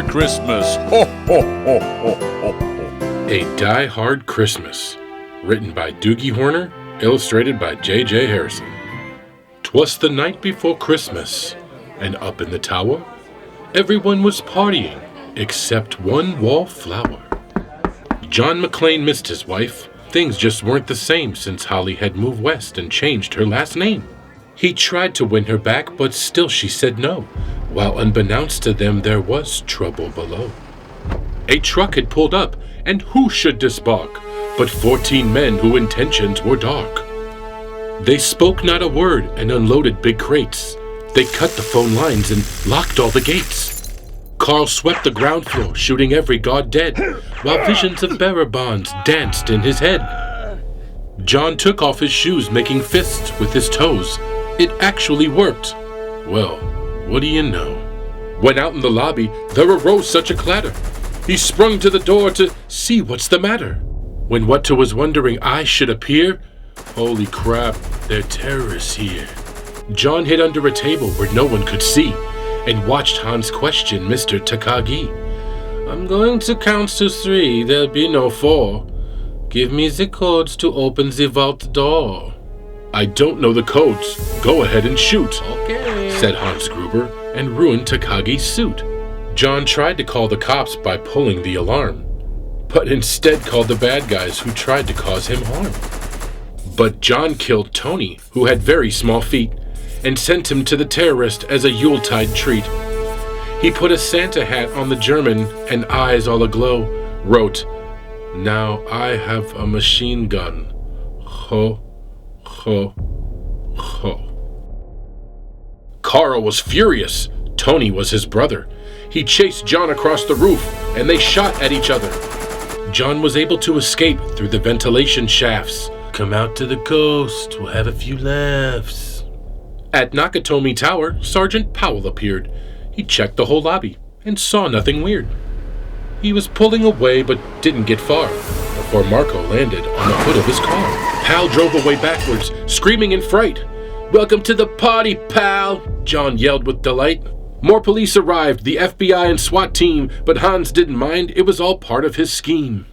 Hard Christmas. Ho, ho, ho, ho, ho, ho. A Die Hard Christmas. Written by Doogie Horner, illustrated by J.J. Harrison. 'Twas the night before Christmas, and up in the tower, everyone was partying, except one wallflower. John McClain missed his wife. Things just weren't the same since Holly had moved west and changed her last name. He tried to win her back, but still she said no, while unbeknownst to them there was trouble below. A truck had pulled up, and who should disbark but 14 men whose intentions were dark. They spoke not a word and unloaded big crates. They cut the phone lines and locked all the gates. Carl swept the ground floor, shooting every guard dead, while visions of bearer bonds danced in his head. John took off his shoes, making fists with his toes. It actually worked. Well, what do you know? When out in the lobby, there arose such a clatter. He sprung to the door to see what's the matter. When what to was wondering I should appear, holy crap, they're terrorists here. John hid under a table where no one could see, and watched Hans question Mr. Takagi. I'm going to count to 3, there'll be no 4. Give me the codes to open the vault door. I don't know the codes. Go ahead and shoot, okay, said Hans Gruber, and ruined Takagi's suit. John tried to call the cops by pulling the alarm, but instead called the bad guys who tried to cause him harm. But John killed Tony, who had very small feet, and sent him to the terrorist as a Yuletide treat. He put a Santa hat on the German, and eyes all aglow, wrote, "Now I have a machine gun. Ho, ho, ho." Carl was furious. Tony was his brother. He chased John across the roof, and they shot at each other. John was able to escape through the ventilation shafts. Come out to the coast, we'll have a few laughs. At Nakatomi Tower, Sergeant Powell appeared. He checked the whole lobby and saw nothing weird. He was pulling away but didn't get far before Marco landed on the hood of his car. Pal drove away backwards, screaming in fright. "Welcome to the party, pal!" John yelled with delight. More police arrived, the FBI and SWAT team, but Hans didn't mind, it was all part of his scheme.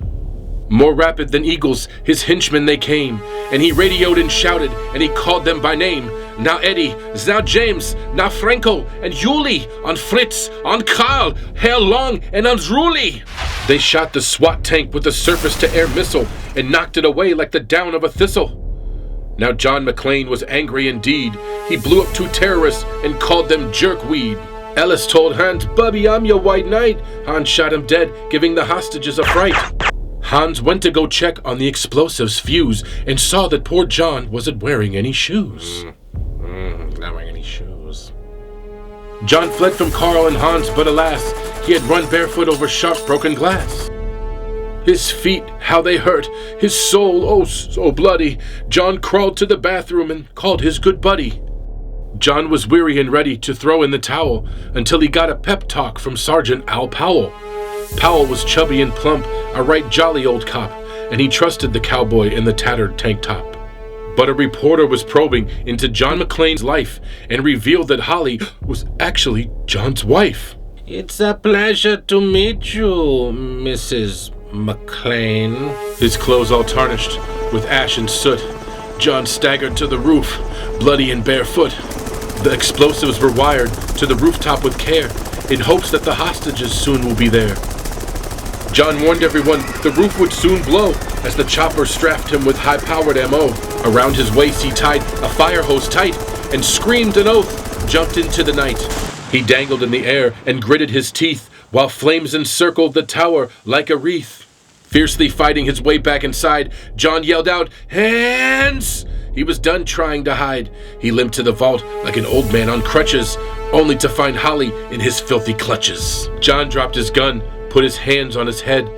More rapid than eagles, his henchmen they came, and he radioed and shouted, and he called them by name. Now Eddie, now James, now Franco, and Yuli, on Fritz, on Karl, Herr Long, and unruly. They shot the SWAT tank with a surface-to-air missile and knocked it away like the down of a thistle. Now John McClain was angry indeed. He blew up 2 terrorists and called them jerkweed. Ellis told Hans, "Bubby, I'm your white knight." Hans shot him dead, giving the hostages a fright. Hans went to go check on the explosives fuse and saw that poor John wasn't wearing any shoes. Not wearing any shoes. John fled from Carl and Hans, but alas, he had run barefoot over sharp broken glass. His feet, how they hurt, his soul, oh so bloody. John crawled to the bathroom and called his good buddy. John was weary and ready to throw in the towel until he got a pep talk from Sergeant Al Powell. Powell was chubby and plump, a right jolly old cop, and he trusted the cowboy in the tattered tank top. But a reporter was probing into John McClain's life and revealed that Holly was actually John's wife. "It's a pleasure to meet you, Mrs. McClain." His clothes all tarnished with ash and soot, John staggered to the roof, bloody and barefoot. The explosives were wired to the rooftop with care, in hopes that the hostages soon will be there. John warned everyone the roof would soon blow, as the chopper strapped him with high-powered ammo. Around his waist he tied a fire hose tight, and screamed an oath, jumped into the night. He dangled in the air and gritted his teeth, while flames encircled the tower like a wreath. Fiercely fighting his way back inside, John yelled out, "Hands!" He was done trying to hide. He limped to the vault like an old man on crutches, only to find Holly in his filthy clutches. John dropped his gun, put his hands on his head.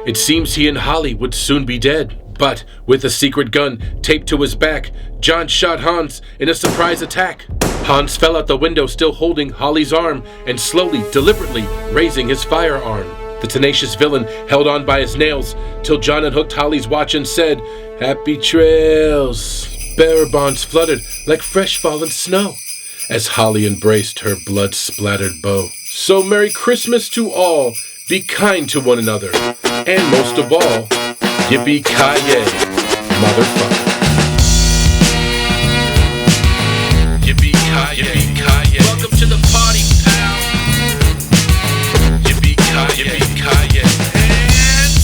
It seems he and Holly would soon be dead. But with a secret gun taped to his back, John shot Hans in a surprise attack. Hans fell out the window still holding Holly's arm and slowly, deliberately raising his firearm. The tenacious villain held on by his nails till John unhooked Holly's watch and said, "Happy trails." Bearer bonds fluttered like fresh fallen snow as Holly embraced her blood-splattered beau. So Merry Christmas to all. Be kind to one another. And most of all, yippee-ki-yay, motherfucker. Yippee-ki-yay, yippee-ki-yay. Welcome to the party, pal. Yippee-ki-yay, yippee-ki-yay. Hands.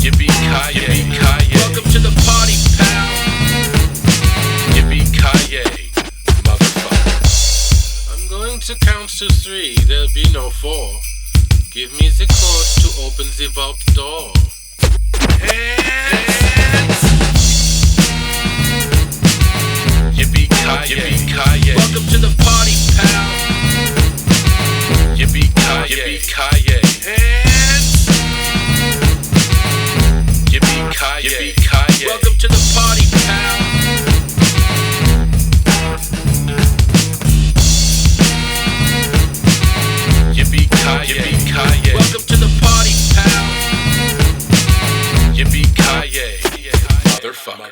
Yippee-ki-yay, yippee-ki-yay. Welcome to the party, pal. Yippee-ki-yay, motherfucker. I'm going to count to 3. There'll be no 4. Give me the code to open the vault door. Hands. Yippee-ki-yay, yippee-ki-yay. Welcome to the party, pal. Yippee-ki-yay, yippee-ki-yay. Hands. Yippee-ki-yay, yippee-ki-yay. Welcome to the party, pal. Yippee-ki-yay, yippee-ki-yay. Welcome to the party, pal. Yippee-ki-yay, motherfucker.